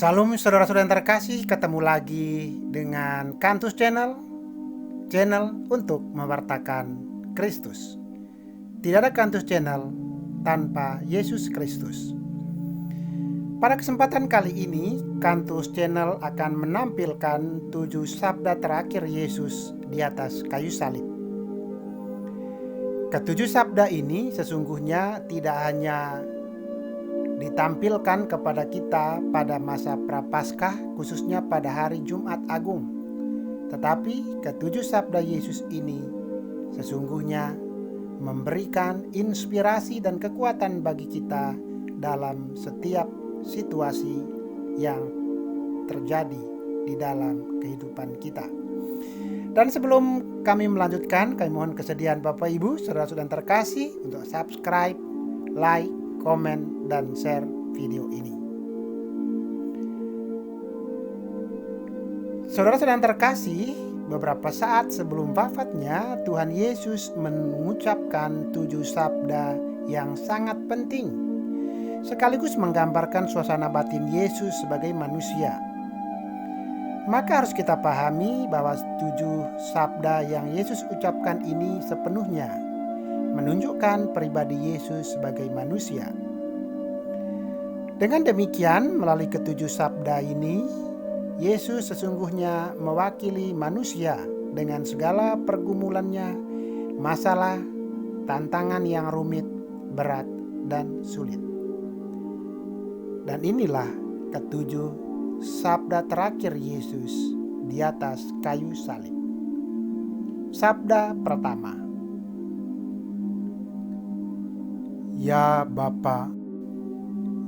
Salam saudara-saudara yang terkasih, ketemu lagi dengan Kantus Channel untuk mewartakan Kristus. Tidak ada Kantus Channel tanpa Yesus Kristus. Pada kesempatan kali ini, Kantus Channel akan menampilkan 7 sabda terakhir Yesus di atas kayu salib. Ketujuh sabda ini sesungguhnya tidak hanya ditampilkan kepada kita pada masa Prapaskah, khususnya pada hari Jumat Agung. Tetapi ketujuh sabda Yesus ini sesungguhnya memberikan inspirasi dan kekuatan bagi kita dalam setiap situasi yang terjadi di dalam kehidupan kita. Dan sebelum kami melanjutkan, kami mohon kesediaan Bapak Ibu, saudara-saudara yang terkasih untuk subscribe, like, komen, dan share video ini. Saudara-saudara yang terkasih, beberapa saat sebelum wafatnya, Tuhan Yesus mengucapkan 7 sabda yang sangat penting, sekaligus menggambarkan suasana batin Yesus sebagai manusia. Maka harus kita pahami bahwa 7 sabda yang Yesus ucapkan ini sepenuhnya menunjukkan pribadi Yesus sebagai manusia. Dengan demikian, melalui ketujuh sabda ini, Yesus sesungguhnya mewakili manusia dengan segala pergumulannya, masalah, tantangan yang rumit, berat, dan sulit. Dan inilah ketujuh sabda terakhir Yesus di atas kayu salib. Sabda pertama, "Ya Bapa,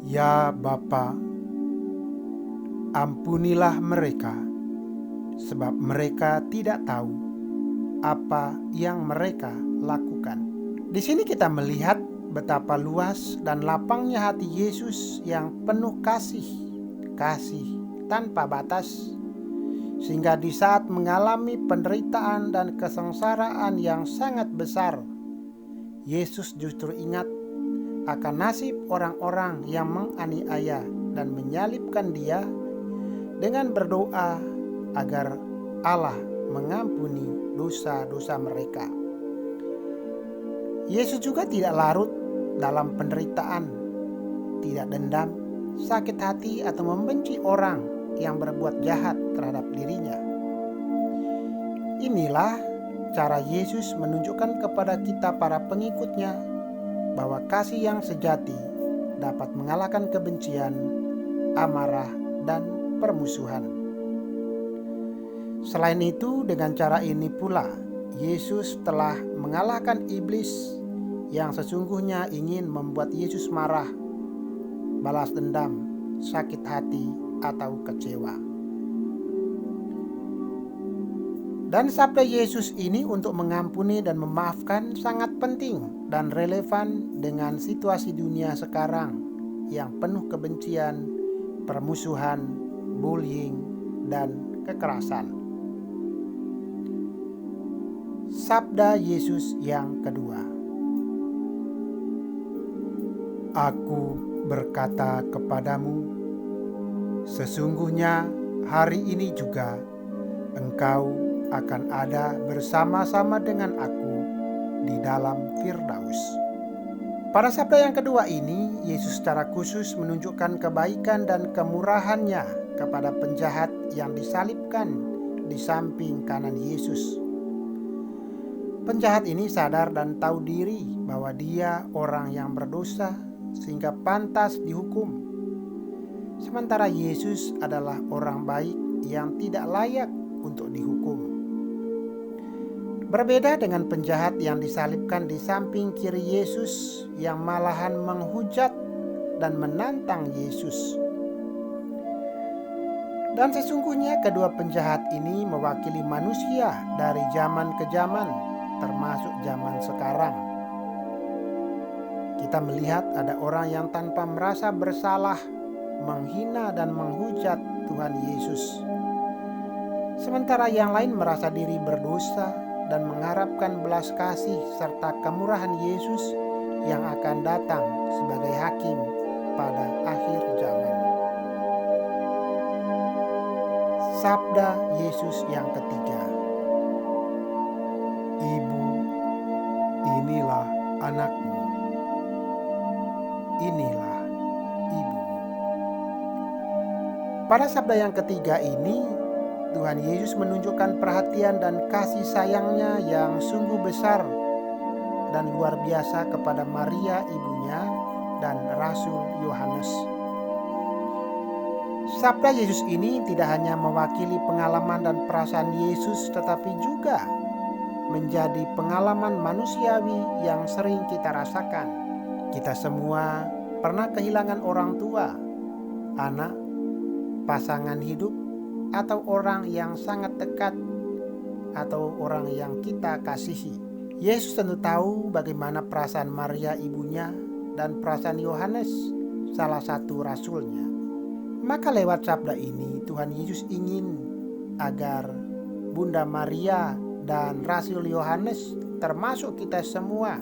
ya Bapa, ampunilah mereka, sebab mereka tidak tahu apa yang mereka lakukan." Di sini kita melihat betapa luas dan lapangnya hati Yesus yang penuh kasih tanpa batas, sehingga di saat mengalami penderitaan dan kesengsaraan yang sangat besar, Yesus justru ingat akan nasib orang-orang yang menganiaya dan menyalibkan Dia dengan berdoa agar Allah mengampuni dosa-dosa mereka. Yesus juga tidak larut dalam penderitaan, tidak dendam, sakit hati, atau membenci orang yang berbuat jahat terhadap dirinya. Inilah cara Yesus menunjukkan kepada kita para pengikutnya bahwa kasih yang sejati dapat mengalahkan kebencian, amarah, dan permusuhan. Selain itu, dengan cara ini pula Yesus telah mengalahkan iblis yang sesungguhnya ingin membuat Yesus marah, balas dendam, sakit hati, atau kecewa. Dan sabda Yesus ini untuk mengampuni dan memaafkan sangat penting dan relevan dengan situasi dunia sekarang yang penuh kebencian, permusuhan, bullying, dan kekerasan. Sabda Yesus yang kedua, "Aku berkata kepadamu, sesungguhnya hari ini juga engkau akan ada bersama-sama dengan aku di dalam Firdaus." Pada sabda yang kedua ini, Yesus secara khusus menunjukkan kebaikan dan kemurahannya kepada penjahat yang disalibkan di samping kanan Yesus. Penjahat ini sadar dan tahu diri bahwa dia orang yang berdosa sehingga pantas dihukum. Sementara Yesus adalah orang baik yang tidak layak untuk dihukum. Berbeda dengan penjahat yang disalibkan di samping kiri Yesus yang malahan menghujat dan menantang Yesus. Dan sesungguhnya kedua penjahat ini mewakili manusia dari zaman ke zaman, termasuk zaman sekarang. Kita melihat ada orang yang tanpa merasa bersalah menghina dan menghujat Tuhan Yesus, sementara yang lain merasa diri berdosa dan mengharapkan belas kasih serta kemurahan Yesus yang akan datang sebagai hakim pada akhir zaman. Sabda Yesus yang ketiga, "Ibu, inilah anakmu. Inilah ibumu." Pada sabda yang ketiga ini, Tuhan Yesus menunjukkan perhatian dan kasih sayangnya yang sungguh besar dan luar biasa kepada Maria ibunya dan Rasul Yohanes. Sabda Yesus ini tidak hanya mewakili pengalaman dan perasaan Yesus, tetapi juga menjadi pengalaman manusiawi yang sering kita rasakan. Kita semua pernah kehilangan orang tua, anak, pasangan hidup, atau orang yang sangat dekat, atau orang yang kita kasihi. Yesus tentu tahu bagaimana perasaan Maria ibunya dan perasaan Yohanes, salah satu rasulnya. Maka lewat sabda ini Tuhan Yesus ingin agar Bunda Maria dan Rasul Yohanes, termasuk kita semua,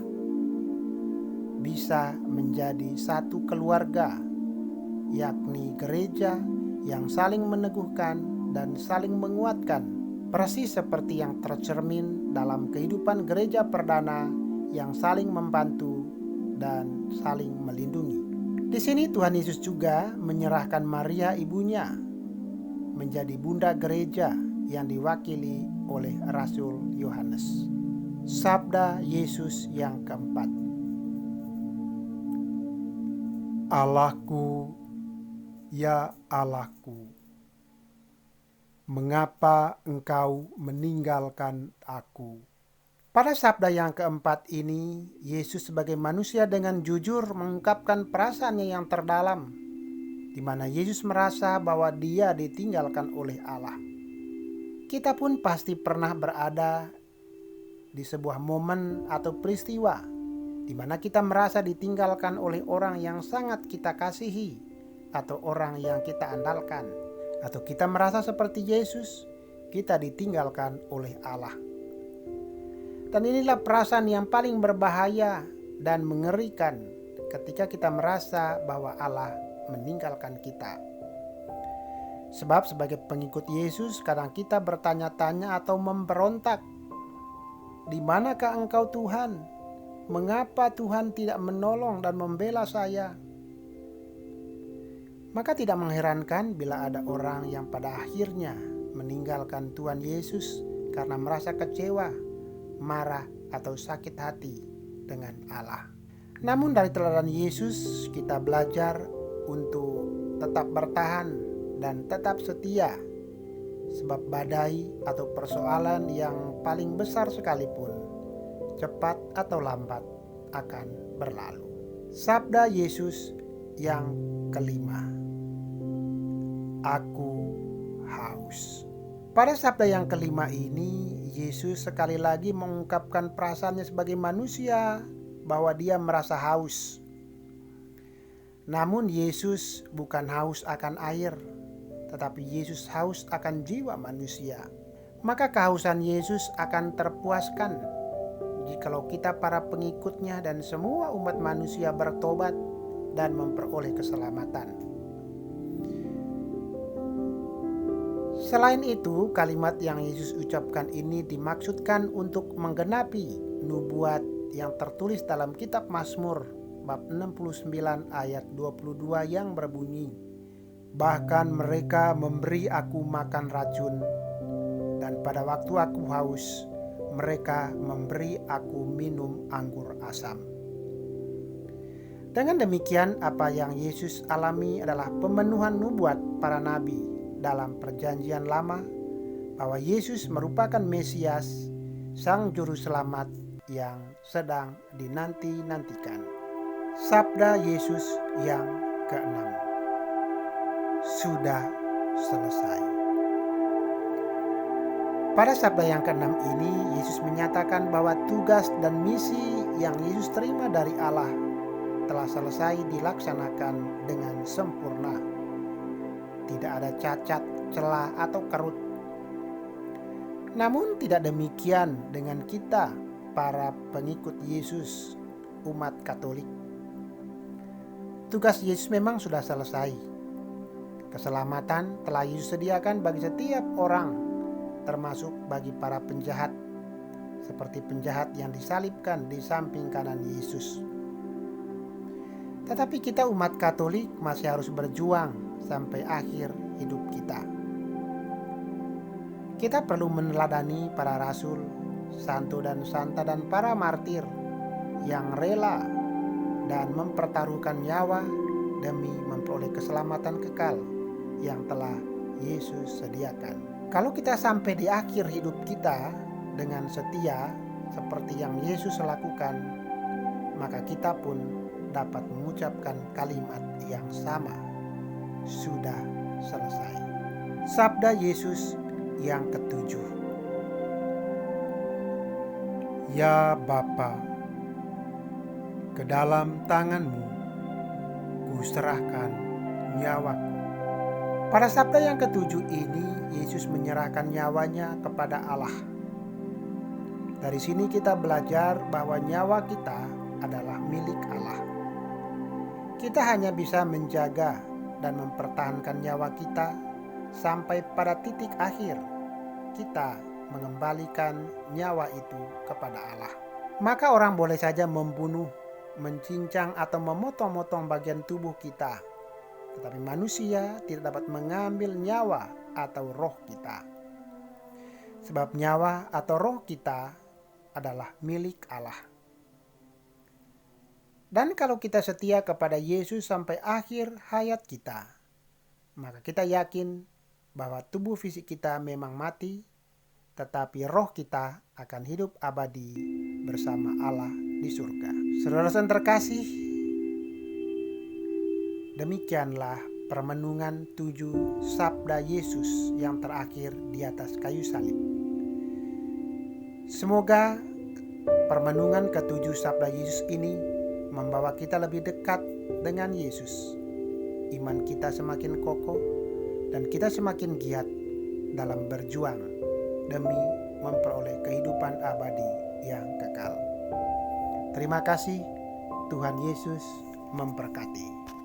bisa menjadi satu keluarga, yakni gereja yang saling meneguhkan dan saling menguatkan, persis seperti yang tercermin dalam kehidupan gereja perdana yang saling membantu dan saling melindungi. Di sini Tuhan Yesus juga menyerahkan Maria ibunya menjadi bunda gereja yang diwakili oleh Rasul Yohanes. Sabda Yesus yang keempat, "Allahku, ya Allahku, mengapa Engkau meninggalkan aku?" Pada sabda yang keempat ini, Yesus sebagai manusia dengan jujur mengungkapkan perasaannya yang terdalam, di mana Yesus merasa bahwa dia ditinggalkan oleh Allah. Kita pun pasti pernah berada di sebuah momen atau peristiwa di mana kita merasa ditinggalkan oleh orang yang sangat kita kasihi atau orang yang kita andalkan, atau kita merasa seperti Yesus, kita ditinggalkan oleh Allah. Dan inilah perasaan yang paling berbahaya dan mengerikan ketika kita merasa bahwa Allah meninggalkan kita. Sebab sebagai pengikut Yesus, kadang kita bertanya-tanya atau memberontak, "Di manakah Engkau Tuhan? Mengapa Tuhan tidak menolong dan membela saya?" Maka tidak mengherankan bila ada orang yang pada akhirnya meninggalkan Tuhan Yesus karena merasa kecewa, marah, atau sakit hati dengan Allah. Namun dari teladan Yesus kita belajar untuk tetap bertahan dan tetap setia, sebab badai atau persoalan yang paling besar sekalipun, cepat atau lambat akan berlalu. Sabda Yesus yang kelima, "Aku haus." Pada sabda yang kelima ini, Yesus sekali lagi mengungkapkan perasaannya sebagai manusia bahwa dia merasa haus. Namun Yesus bukan haus akan air, tetapi Yesus haus akan jiwa manusia. Maka kehausan Yesus akan terpuaskan jikalau kita para pengikutnya dan semua umat manusia bertobat dan memperoleh keselamatan. Selain itu, kalimat yang Yesus ucapkan ini dimaksudkan untuk menggenapi nubuat yang tertulis dalam kitab Mazmur bab 69 ayat 22 yang berbunyi, "Bahkan mereka memberi aku makan racun, dan pada waktu aku haus, mereka memberi aku minum anggur asam." Dengan demikian, apa yang Yesus alami adalah pemenuhan nubuat para nabi dalam perjanjian lama bahwa Yesus merupakan Mesias, Sang Juru Selamat yang sedang dinanti-nantikan. Sabda Yesus yang keenam, "Sudah selesai." Pada sabda yang keenam ini, Yesus menyatakan bahwa tugas dan misi yang Yesus terima dari Allah telah selesai dilaksanakan dengan sempurna. Tidak ada cacat, celah, atau kerut. Namun tidak demikian dengan kita, para pengikut Yesus, umat Katolik. Tugas Yesus memang sudah selesai. Keselamatan telah Yesus sediakan bagi setiap orang, termasuk bagi para penjahat, seperti penjahat yang disalibkan di samping kanan Yesus. Tetapi kita umat Katolik masih harus berjuang sampai akhir hidup kita. Kita perlu meneladani para rasul, santo dan santa dan para martir yang rela dan mempertaruhkan nyawa demi memperoleh keselamatan kekal yang telah Yesus sediakan. Kalau kita sampai di akhir hidup kita dengan setia seperti yang Yesus lakukan, maka kita pun dapat mengucapkan kalimat yang sama, sudah selesai. Sabda Yesus yang ketujuh. Ya Bapa, ke dalam tangan-Mu kuserahkan nyawaku. Pada sabda yang ketujuh ini, Yesus menyerahkan nyawanya kepada Allah. Dari sini kita belajar bahwa nyawa kita adalah milik Allah. Kita hanya bisa menjaga dan mempertahankan nyawa kita sampai pada titik akhir kita mengembalikan nyawa itu kepada Allah. Maka orang boleh saja membunuh, mencincang atau memotong-motong bagian tubuh kita, tetapi manusia tidak dapat mengambil nyawa atau roh kita. Sebab nyawa atau roh kita adalah milik Allah. Dan kalau kita setia kepada Yesus sampai akhir hayat kita, maka kita yakin bahwa tubuh fisik kita memang mati, tetapi roh kita akan hidup abadi bersama Allah di surga. Saudara-saudara terkasih, demikianlah permenungan 7 sabda Yesus yang terakhir di atas kayu salib. Semoga permenungan ke-7 sabda Yesus ini membawa kita lebih dekat dengan Yesus. Iman kita semakin kokoh dan kita semakin giat dalam berjuang demi memperoleh kehidupan abadi yang kekal. Terima kasih, Tuhan Yesus memberkati.